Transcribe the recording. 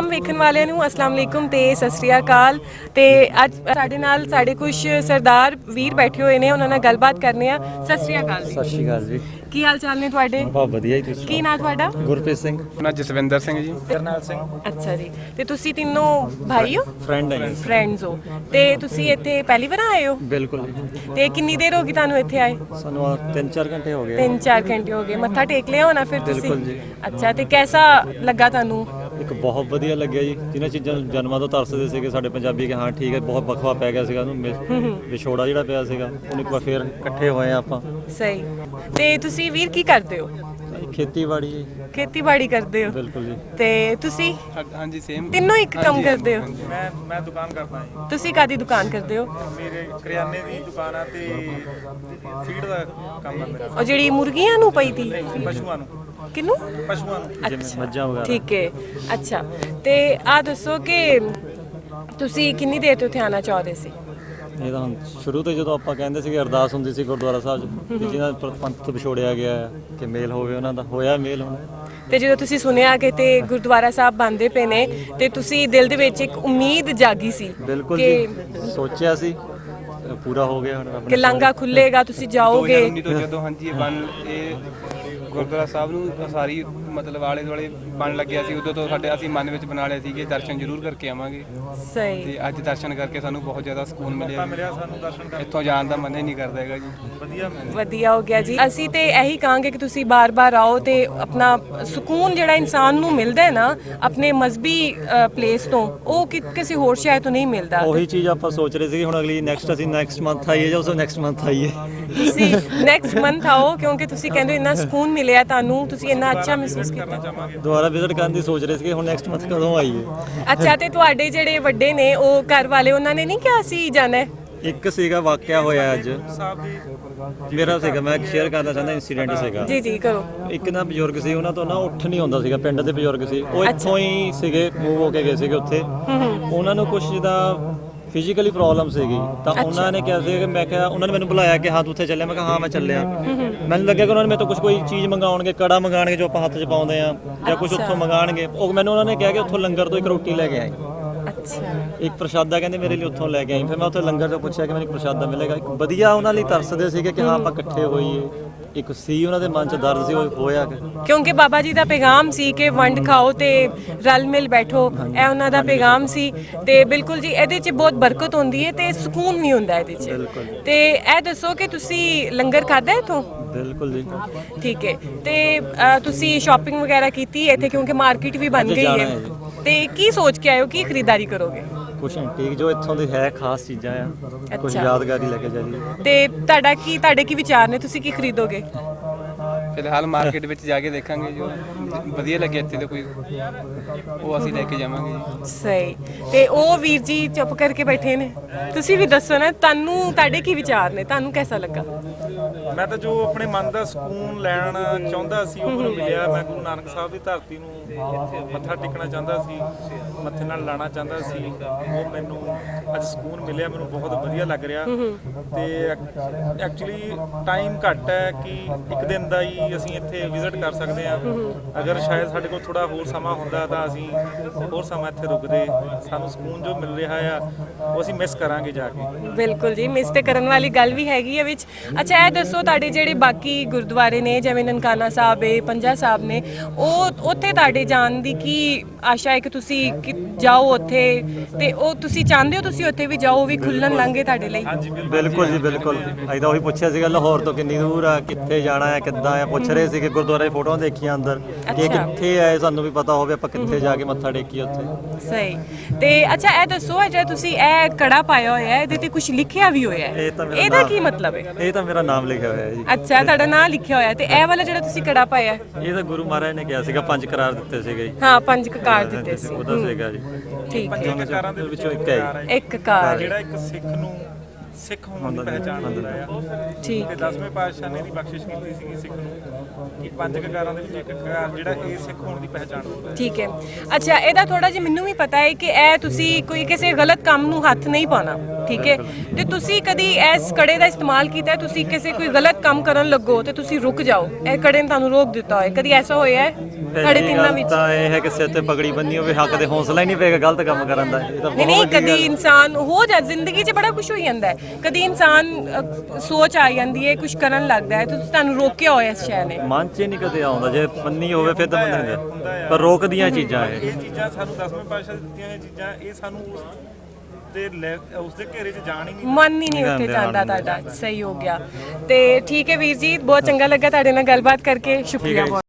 तमाम वेखण वालिਆਂ ਨੂੰ अस्सलाम वालेकुम ਤੇ ਸਤਿ ਸ਼੍ਰੀ ਅਕਾਲ। ਤੇ ਅੱਜ ਸਾਡੇ ਨਾਲ ਸਾਡੇ ਕੁਝ ਸਰਦਾਰ ਵੀਰ ਬੈਠੇ ਹੋਏ ਨੇ, ਉਹਨਾਂ ਨਾਲ ਗੱਲਬਾਤ ਕਰਨੇ ਆ। ਸਤਿ ਸ਼੍ਰੀ ਅਕਾਲ ਜੀ। ਸਤਿ ਸ਼੍ਰੀ ਅਕਾਲ ਜੀ। ਕੀ ਹਾਲ ਚਾਲ ਨੇ ਤੁਹਾਡੇ? ਬਹੁਤ ਵਧੀਆ ਜੀ। ਤੁਸੀਂ ਕੀ ਨਾਂ ਤੁਹਾਡਾ? ਗੁਰਪ੍ਰੀਤ ਸਿੰਘ। ਨਾ ਜਸਵਿੰਦਰ ਸਿੰਘ ਜੀ। ਕਰਨੈਲ ਸਿੰਘ। ਅੱਛਾ ਜੀ। ਤੇ ਤੁਸੀਂ ਤਿੰਨੋਂ ਭਾਈ ਹੋ? ਫਰੈਂਡ ਹੈ। ਫਰੈਂਡਸ ਹੋ। ਤੇ ਤੁਸੀਂ ਇੱਥੇ ਪਹਿਲੀ ਵਾਰ ਆਏ ਹੋ? ਬਿਲਕੁਲ ਜੀ। ਤੇ ਕਿੰਨੀ ਦੇਰ ਹੋ ਗਈ ਤੁਹਾਨੂੰ ਇੱਥੇ ਆਏ? ਸਾਨੂੰ 3-4 ਘੰਟੇ ਹੋ ਗਏ। 3-4 ਘੰਟੇ ਹੋ ਗਏ। ਮੱਥਾ ਟੇਕ ਲਿਆ ਹੋਣਾ ਫਿਰ ਤੁਸੀਂ? ਬਿਲਕੁਲ ਜੀ। ਅੱਛਾ, ਤੇ ਕੈਸਾ ਲੱਗਾ ਤੁਹਾਨੂੰ? ਇੱਕ ਬਹੁਤ ਵਧੀਆ ਲੱਗਿਆ ਜੀ। ਜਿਨ੍ਹਾਂ ਚੀਜ਼ਾਂ ਨੂੰ ਜਨਮਾਂ ਤੋਂ ਤਰਸਦੇ ਸੀਗੇ ਸਾਡੇ ਪੰਜਾਬੀ ਕਿ ਹਾਂ ਠੀਕ ਹੈ, ਬਹੁਤ ਵਕਫਾ ਪੈ ਗਿਆ ਸੀਗਾ ਉਹਨੂੰ, ਵਿਛੋੜਾ ਜਿਹੜਾ ਪਿਆ ਸੀਗਾ ਉਹਨੂੰ ਇੱਕ ਵਾਰ ਫੇਰ ਇਕੱਠੇ ਹੋਏ ਆਪਾਂ। ਸਹੀ। ਤੇ ਤੁਸੀਂ ਵੀਰ ਕੀ ਕਰਦੇ ਹੋ? ਖੇਤੀਬਾੜੀ ਜੀ। ਖੇਤੀਬਾੜੀ ਕਰਦੇ ਹੋ? ਬਿਲਕੁਲ ਜੀ। ਤੇ ਤੁਸੀਂ? ਹਾਂਜੀ ਸੇਮ। ਤਿੰਨੋਂ ਇੱਕ ਕੰਮ ਕਰਦੇ ਹੋ? ਮੈਂ ਦੁਕਾਨ ਕਰਦਾ ਹਾਂ। ਤੁਸੀਂ ਕਾਦੀ ਦੁਕਾਨ ਕਰਦੇ ਹੋ? ਮੇਰੇ ਕਰਿਆਨੇ ਦੀ ਦੁਕਾਨ ਆ ਤੇ ਫੀਡ ਦਾ ਕੰਮ ਆ ਮੇਰਾ। ਉਹ ਜਿਹੜੀ ਮੁਰਗੀਆਂ ਨੂੰ ਪਈ ਤੀ? ਪਸ਼ੂਆਂ ਨੂੰ। ਕਿਨੂੰ? ਪਸ਼ੂਆਂ ਨੂੰ। ਅੱਛਾ, ਮੱਝਾਂ ਵਗੈਰਾ। ਠੀਕ ਹੈ। ਅੱਛਾ, ਤੇ ਆ ਦੱਸੋ ਕਿ ਤੁਸੀਂ ਕਿੰਨੀ ਦੇਰ ਤੋਂ ਇੱਥੇ ਆਉਣਾ ਚਾਹਦੇ ਸੀ? ਇਹ ਤਾਂ ਹੁਣ ਸ਼ੁਰੂ ਤੋਂ ਜਦੋਂ ਆਪਾਂ ਕਹਿੰਦੇ ਸੀਗੇ ਅਰਦਾਸ ਹੁੰਦੀ ਸੀ ਗੁਰਦੁਆਰਾ ਸਾਹਿਬ 'ਚ ਕਿ ਜਿਹਨਾਂ ਪੰਥ ਤੋਂ ਵਿਛੋੜਿਆ ਗਿਆ ਹੈ ਕਿ ਮੇਲ ਹੋਵੇ ਉਹਨਾਂ ਦਾ, ਹੋਇਆ ਮੇਲ ਹੁਣ। ਤੇ ਜਦੋਂ ਤੁਸੀਂ ਸੁਣਿਆ ਕਿ ਤੇ ਗੁਰਦੁਆਰਾ ਸਾਹਿਬ ਬਣਦੇ ਪਏ ਨੇ ਤੇ ਤੁਸੀਂ ਦਿਲ ਦੇ ਵਿੱਚ ਇੱਕ ਉਮੀਦ ਜਾਗੀ ਸੀ ਬਿਲਕੁਲ ਕਿ ਜੀ। ਸੋਚਿਆ ਸੀ, ਪੂਰਾ ਹੋ ਗਿਆ ਹੁਣ। ਕਿ ਲਾਂਘਾ ਖੁੱਲੇਗਾ, ਤੁਸੀਂ ਜਾਓਗੇ? 2019 ਤੋਂ ਜਦੋਂ ਹਾਂਜੀ ਇਹ ਗੁਰਦੁਆਰਾ ਸਾਹਿਬ ਨੂੰ ਸਾਰੀ ਮਤਲਬ ਆਲੇ ਦੁਆਲੇ ਬਣ ਲੱਗਿਆ ਸੀ, ਉਦੋਂ ਤੋਂ ਸਾਡੇ ਅਸੀਂ ਮਨ ਵਿੱਚ ਬਣਾ ਲਿਆ ਸੀ ਕਿ ਦਰਸ਼ਨ ਜ਼ਰੂਰ ਕਰਕੇ ਆਵਾਂਗੇ। ਸਹੀ। ਤੇ ਅੱਜ ਦਰਸ਼ਨ ਕਰਕੇ ਸਾਨੂੰ ਬਹੁਤ ਜ਼ਿਆਦਾ ਸਕੂਨ ਮਿਲਿਆ। ਸਾਨੂੰ ਦਰਸ਼ਨ ਕਰ ਇੱਥੋਂ ਜਾਣ ਦਾ ਮਨ ਹੀ ਨਹੀਂ ਕਰਦਾ ਹੈਗਾ ਜੀ। ਵਧੀਆ ਹੋ ਗਿਆ ਜੀ। ਅਸੀਂ ਤੇ ਇਹੀ ਕਹਾਂਗੇ ਕਿ ਤੁਸੀਂ ਬਾਰ-ਬਾਰ ਆਓ ਤੇ ਆਪਣਾ ਸਕੂਨ ਜਿਹੜਾ ਇਨਸਾਨ ਨੂੰ ਮਿਲਦਾ ਹੈ ਨਾ ਆਪਣੇ ਮਜ਼ਬੀ ਪਲੇਸ ਤੋਂ, ਉਹ ਕਿਸੇ ਹੋਰ ਸ਼ਹਿਰ ਤੋਂ ਨਹੀਂ ਮਿਲਦਾ। ਉਹੀ ਚੀਜ਼ ਆਪਾਂ ਸੋਚ ਰਹੇ ਸੀ ਹੁਣ ਅਗਲੀ ਅਸੀਂ ਨੈਕਸਟ ਮੰਥ ਆਈਏ ਜਾਂ ਉਸ ਨੈਕਸਟ ਮੰਥ ਆਈਏ। ਤੁਸੀਂ ਨੈਕਸਟ ਮੰਥ ਆਓ ਕਿਉਂਕਿ ਤੁਸੀਂ ਕਹਿੰਦੇ ਇੰਨਾ ਸਕੂਨ ਮਿਲਿਆ ਤੁਹਾਨੂੰ, ਤੁਸੀਂ ਇੰਨਾ ਅੱਛਾ ਮਹਿਸੂਸ ਕੀਤਾ। ਦੁਬਾਰਾ ਵਿਜ਼ਿਟ ਕਰਨ ਦੀ ਸੋਚ ਰਹੇ ਸੀ ਕਿ ਹੁਣ ਨੈਕਸਟ ਮੰਥ ਕਦੋਂ ਆਈਏ। ਅੱਛਾ, ਤੇ ਤੁਹਾਡੇ ਜਿਹੜੇ ਵੱਡੇ ਨੇ ਉਹ ਘਰ ਵਾਲੇ, ਉਹਨਾਂ ਨੇ ਨਹੀਂ ਕਿਹਾ ਸੀ ਜਾਣਾ ਹੈ? ਇੱਕ ਸੀਗਾ ਵਾਕਿਆ ਹੋਇਆ ਅੱਜ ਮੇਰਾ ਸੀਗਾ, ਮੈਂ ਸ਼ੇਅਰ ਕਰਨਾ ਚਾਹੁੰਦਾ ਇਨਸੀਡੈਂਟ ਸੀਗਾ। ਜੀ ਜੀ ਕਰੋ। ਇੱਕ ਨਾ ਬਜ਼ੁਰਗ ਸੀ, ਉਹਨਾਂ ਤੋਂ ਨਾ ਉੱਠ ਨਹੀਂ ਹੁੰਦਾ ਸੀਗਾ, ਪਿੰਡ ਦੇ ਬਜ਼ੁਰਗ ਸੀ, ਉਹ ਇੱਥੋਂ ਹੀ ਸੀਗੇ, ਮੂਵ ਹੋ ਕੇ ਗਏ ਸੀਗੇ ਉੱਥੇ। ਉਹਨਾਂ ਨੂੰ ਕੁਝ ਜਿੱਦਾਂ ਫਿਜ਼ੀਕਲੀ ਪ੍ਰੋਬਲਮ ਸੀਗੀ ਤਾਂ ਉਹਨਾਂ ਨੇ ਕਿਹਾ ਸੀ ਕਿ ਮੈਂ ਕਿਹਾ, ਉਹਨਾਂ ਨੇ ਮੈਨੂੰ ਬੁਲਾਇਆ ਕਿ ਹਾਂ ਤੂੰ ਉੱਥੇ ਚੱਲਿਆ? ਮੈਂ ਕਿਹਾ ਹਾਂ ਮੈਂ ਚੱਲਿਆ। ਮੈਨੂੰ ਲੱਗਿਆ ਕਿ ਉਹਨਾਂ ਨੇ ਮੇਰੇ ਤੋਂ ਕੋਈ ਚੀਜ਼ ਮੰਗਾਉਣਗੇ, ਕੜਾ ਮੰਗਾਉਣਗੇ ਜੋ ਆਪਾਂ ਹੱਥ 'ਚ ਪਾਉਂਦੇ ਆ, ਜਾਂ ਕੁਝ ਉੱਥੋਂ ਮੰਗਾਉਣਗੇ। ਉਹ ਮੈਨੂੰ ਉਹਨਾਂ ਨੇ ਕਿਹਾ ਕਿ ਉੱਥੋਂ ਲੰਗਰ ਤੋਂ ਇੱਕ ਰੋਟੀ ਲੈ ਕੇ ਆਈ, ਅੱਛਾ, ਇੱਕ ਪ੍ਰਸ਼ਾਦਾ ਕਹਿੰਦੇ ਮੇਰੇ ਲਈ ਉੱਥੋਂ ਲੈ ਕੇ ਆਈ। ਫਿਰ ਮੈਂ ਉੱਥੇ ਲੰਗਰ ਤੋਂ ਪੁੱਛਿਆ ਕਿ ਮੈਨੂੰ ਇੱਕ ਪ੍ਰਸ਼ਾਦਾ ਮਿਲੇਗਾ। ਇੱਕ ਵਧੀਆ ਉਹਨਾਂ ਲਈ ਤਰਸਦੇ ਸੀਗੇ ਕਿ ਹਾਂ ਆਪਾਂ ਇਕੱਠੇ ਹੋਈਏ। ਇੱਕ ਸੀ ਉਹਨਾਂ ਦੇ ਮਨ 'ਚ ਦਰਦ ਸੀ, ਉਹ ਹੋਇਆ ਕਿਉਂਕਿ ਬਾਬਾ ਜੀ ਦਾ ਪੈਗਾਮ ਸੀ ਕਿ ਵੰਡ ਖਾਓ ਤੇ ਰਲ ਮਿਲ ਬੈਠੋ, ਇਹ ਉਹਨਾਂ ਦਾ ਪੈਗਾਮ ਸੀ। ਤੇ ਬਿਲਕੁਲ ਜੀ, ਇਹਦੇ 'ਚ ਬਹੁਤ ਬਰਕਤ ਹੁੰਦੀ ਹੈ ਤੇ ਸਕੂਨ ਵੀ ਹੁੰਦਾ ਇਹਦੇ 'ਚ। ਤੇ ਇਹ ਦੱਸੋ ਕਿ ਤੁਸੀਂ ਲੰਗਰ ਖਾਧਾ ਇੱਥੋਂ? ਬਿਲਕੁਲ ਜੀ। ਠੀਕ ਹੈ। ਤੇ ਤੁਸੀਂ ਸ਼ਾਪਿੰਗ ਵਗੈਰਾ ਕੀਤੀ ਇੱਥੇ ਕਿਉਂਕਿ ਮਾਰਕੀਟ ਵੀ ਬਣ ਗਈ ਹੈ? ਤੇ ਕੀ ਸੋਚ ਕੇ ਆਏ ਹੋ, ਕੀ ਖਰੀਦਦਾਰੀ ਕਰੋਗੇ? ਕੁਛ ਐਂਟੀਕ ਜੋ ਇੱਥੋਂ ਦੀ ਹੈ ਖਾਸ ਚੀਜ਼ਾਂ ਆ, ਕੁਝ ਯਾਦਗਾਰੀ ਲੈ ਕੇ ਜਾਈਏ। ਤੇ ਤੁਹਾਡੇ ਕੀ ਵਿਚਾਰ ਨੇ, ਤੁਸੀਂ ਕੀ ਖਰੀਦੋਗੇ? ਫਿਲਹਾਲ ਮਾਰਕੀਟ ਵਿੱਚ ਜਾ ਕੇ ਦੇਖਾਂਗੇ, ਜੋ ਵਧੀਆ ਲੱਗੇ ਇੱਥੇ ਤੇ ਕੋਈ ਉਹ ਅਸੀਂ ਲੈ ਕੇ ਜਾਵਾਂਗੇ ਜੀ। ਸਹੀ। ਤੇ ਉਹ ਵੀਰ ਜੀ ਚੁੱਪ ਕਰਕੇ ਬੈਠੇ ਨੇ, ਤੁਸੀਂ ਵੀ ਦੱਸੋ ਨਾ, ਤੁਹਾਡੇ ਕੀ ਵਿਚਾਰ ਨੇ, ਤੁਹਾਨੂੰ ਕਿਹਦਾ ਲੱਗਾ? ਮੈਂ ਤਾਂ ਜੋ ਆਪਣੇ ਮਨ ਦਾ ਸਕੂਨ ਲੈਣ ਚਾਹੁੰਦਾ ਸੀ ਉਹ ਮੈਨੂੰ ਮਿਲਿਆ। ਮੈਂ ਗੁਰੂ ਨਾਨਕ ਸਾਹਿਬ ਦੀ ਧਰਤੀ ਨੂੰ ਇੱਥੇ ਮੱਥਾ ਟੇਕਣਾ ਚਾਹੁੰਦਾ ਸੀ, ਮੱਥੇ ਨਾਲ ਲਾਣਾ ਚਾਹੁੰਦਾ ਸੀ, ਉਹ ਮੈਨੂੰ ਅੱਜ ਸਕੂਨ ਮਿਲਿਆ। ਮੈਨੂੰ ਬਹੁਤ ਵਧੀਆ ਲੱਗ ਰਿਹਾ। ਤੇ ਐਕਚੁਅਲੀ ਟਾਈਮ ਘੱਟ ਹੈ ਕਿ ਇੱਕ ਦਿਨ ਦਾ ਹੀ ਅਸੀਂ ਇੱਥੇ ਵਿਜ਼ਿਟ ਕਰ ਸਕਦੇ ਹਾਂ। ਅਗਰ ਸ਼ਾਇਦ ਸਾਡੇ ਕੋਲ ਥੋੜਾ ਹੋਰ ਸਮਾਂ ਹੁੰਦਾ ਤਾਂ ਅਸੀਂ ਹੋਰ ਸਮਾਂ ਇੱਥੇ ਰੁਕਦੇ। ਸਾਨੂੰ ਸਕੂਨ ਜੋ ਮਿਲ ਰਿਹਾ ਆ ਉਹ ਅਸੀਂ ਮਿਸ ਕਰਾਂਗੇ ਜਾ ਕੇ। ਬਿਲਕੁਲ ਜੀ, ਮਿਸ ਤੇ ਕਰਨ ਵਾਲੀ ਗੱਲ ਵੀ ਹੈਗੀ ਹੈ ਵਿੱਚ। ਅੱਛਾ, ਇਹ ਦੱਸੋ ਤੁਹਾਡੇ ਜਿਹੜੇ ਬਾਕੀ ਗੁਰਦੁਆਰੇ ਨੇ ਜਿਵੇਂ ਨਨਕਾਣਾ ਸਾਹਿਬ ਹੈ, ਪੰਜਾ ਸਾਹਿਬ ਨੇ, ਉਹ ਉੱਥੇ ਤੁਹਾਡੇ ਜਾਣ ਦੀ ਕੀ ਆਸ਼ਾ ਹੈ ਕਿ ਤੁਸੀਂ ਜਾਓ ਉੱਥੇ? ਤੇ ਉਹ ਤੁਸੀਂ ਚਾਹੁੰਦੇ ਹੋ ਤੁਸੀਂ ਉੱਥੇ ਵੀ ਜਾਓ, ਵੀ ਖੁੱਲਣ ਲੰਘੇ ਤੁਹਾਡੇ ਲਈ? ਬਿਲਕੁਲ ਜੀ ਬਿਲਕੁਲ। ਅਸੀਂ ਤਾਂ ਉਹੀ ਪੁੱਛਿਆ ਸੀਗਾ ਲਾਹੌਰ ਤੋਂ ਕਿੰਨੀ ਦੂਰ ਆ, ਕਿੱਥੇ ਜਾਣਾ ਹੈ, ਕਿੱਦਾਂ ਆ, ਪੁੱਛ ਰਹੇ ਸੀਗੇ। ਗੁਰਦੁਆਰੇ ਦੀ ਫੋਟੋਆਂ ਦੇਖੀਆਂ ਅੰਦਰ ਕਿ ਕਿੱਥੇ ਆਏ, ਸਾਨੂੰ ਵੀ ਪਤਾ ਹੋਵੇ ਆਪਾਂ ਕਿੱਥੇ ਜਾ ਕੇ ਮੱਥਾ ਟੇਕੀਏ ਉੱਥੇ। ਸਹੀ। ਤੇ ਅੱਛਾ, ਇਹ ਦੱਸੋ ਜੇ ਤੁਸੀਂ ਇਹ ਕੜਾ ਪਾਇਆ ਹੋਇਆ ਹੈ, ਇਹਦੇ ਤੇ ਕੁਝ ਲਿਖਿਆ ਵੀ ਹੋਇਆ ਹੈ, ਇਹਦਾ ਕੀ ਮਤਲਬ ਹੈ? ਇਹ ਤਾਂ ਮੇਰਾ ਨਾਮ ਲਿਖਿਆ ਹੋਇਆ ਹੈ ਜੀ। ਅੱਛਾ, ਤੁਹਾਡਾ ਨਾਮ ਲਿਖਿਆ ਹੋਇਆ। ਤੇ ਇਹ ਵਾਲਾ ਜਿਹੜਾ ਤੁਸੀਂ ਕੜਾ ਪਾਇਆ, ਇਹ ਤਾਂ ਗੁਰੂ ਮਹਾਰਾਜ ਨੇ ਕਿਹਾ ਸੀਗਾ, 5 ਕਰਾਰ ਦਿੱਤੇ ਸੀਗੇ ਜੀ। ਹਾਂ, 5 ਕਕਾਰ ਦਿੱਤੇ ਸੀ। ਉਹਦਾ ਸੀਗਾ ਜੀ। ਠੀਕ ਹੈ। ਕਰਾਰਾਂ ਦੇ ਵਿੱਚੋਂ ਇੱਕ ਹੈ ਇੱਕ ਕਾਰ ਜਿਹੜਾ ਇੱਕ ਸਿੱਖ ਨੂੰ ਸਿੱਖ ਹੋਣ ਦੀ ਪਹਿਚਾਣ ਹੁੰਦਾ ਆ। ਠੀਕ ਤੇ 10ਵੇਂ ਪਾਤਸ਼ਾਹ ਨੇ ਦੀ ਬਖਸ਼ਿਸ਼ ਕੀਤੀ ਸੀਗੀ ਸਿੱਖ ਨੂੰ ਕਿ 5 ਕਕਾਰਾਂ ਦੇ ਵਿੱਚ ਇੱਕ ਕਕਾਰ ਜਿਹੜਾ ਇਹ ਸਿੱਖ ਹੋਣ ਦੀ ਪਹਿਚਾਣ ਹੁੰਦਾ ਹੈ। ਠੀਕ ਹੈ। ਅੱਛਾ, ਇਹਦਾ ਥੋੜਾ ਜਿਹਾ ਮੈਨੂੰ ਵੀ ਪਤਾ ਹੈ ਕਿ ਇਹ ਤੁਸੀਂ ਕੋਈ ਕਿਸੇ ਗਲਤ ਕੰਮ ਨੂੰ ਹੱਥ ਨਹੀਂ ਪਾਉਣਾ, ਠੀਕ ਹੈ। ਤੇ ਤੁਸੀਂ ਕਦੀ ਇਸ ਕੜੇ ਦਾ ਇਸਤੇਮਾਲ ਕੀਤਾ ਹੈ? ਤੁਸੀਂ ਕਿਸੇ ਕੋਈ ਗਲਤ ਕੰਮ ਕਰਨ ਲੱਗੋ ਤੇ ਤੁਸੀਂ ਰੁਕ ਜਾਓ, ਇਹ ਕੜੇ ਨੇ ਤੁਹਾਨੂੰ ਰੋਕ ਦਿੱਤਾ ਹੋਏ, ਕਦੀ ਐਸਾ ਹੋਇਆ ਹੈ ਤੁਹਾਡੇ ਤਿੰਨਾਂ ਵਿੱਚ? ਤਾਂ ਇਹ ਹੈ ਕਿ ਸਿਰ ਤੇ ਪਗੜੀ ਬੰਨੀ ਹੋਵੇ, ਹੱਕ ਦੇ ਹੌਸਲਾ ਹੀ ਨਹੀਂ ਪਏਗਾ ਗਲਤ ਕੰਮ ਕਰਨ ਦਾ। ਇਹ ਤਾਂ ਨਹੀਂ ਬਹੁਤ ਕਦੀ ਇਨਸਾਨ ਹੋ ਜਾ ਜ਼ਿੰਦਗੀ 'ਚ ਬੜਾ ਕੁਝ ਹੋ ਜਾਂਦਾ ਹੈ, ਕਦੀ ਇਨਸਾਨ ਸੋਚ ਆ ਜਾਂਦੀ ਹੈ, ਕੁਝ ਕਰਨ ਲੱਗਦਾ ਹੈ ਤੇ ਤੁਹਾਨੂੰ ਰੋਕਿਆ ਹੋਇਆ ਇਸ ਸ਼ੈ ਨੇ। ਮਨ 'ਚ ਨਹੀਂ ਕਦੇ ਆਉਂਦਾ, ਜੇ ਮੰਨੀ ਹੋਵੇ ਫਿਰ ਤਾਂ ਮੰਨਣਗੇ, ਪਰ ਰੋਕਦੀਆਂ ਚੀਜ਼ਾਂ ਇਹ ਚੀਜ਼ਾਂ ਸਾਨੂੰ 10ਵੇਂ ਪਾਤਸ਼ਾਹ ਦੀ ਦਿੱਤੀਆਂ ਇਹ ਚੀਜ਼ਾਂ, ਇਹ ਸਾਨੂੰ ਉਸ ਦੇ ਘੇਰੇ 'ਚ ਜਾਣ ਹੀ ਨਹੀਂ ਮਨ ਹੀ ਨਹੀਂ ਉੱਥੇ ਜਾਂਦਾ ਤੁਹਾਡਾ। ਸਹੀ ਹੋ ਗਿਆ। ਤੇ ਠੀਕ ਹੈ ਵੀਰ ਜੀ, ਬਹੁਤ ਚੰਗਾ ਲੱਗਾ ਤੁਹਾਡੇ ਨਾਲ ਗੱਲਬਾਤ ਕਰਕੇ, ਸ਼ੁਕਰੀਆ ਬਹੁਤ।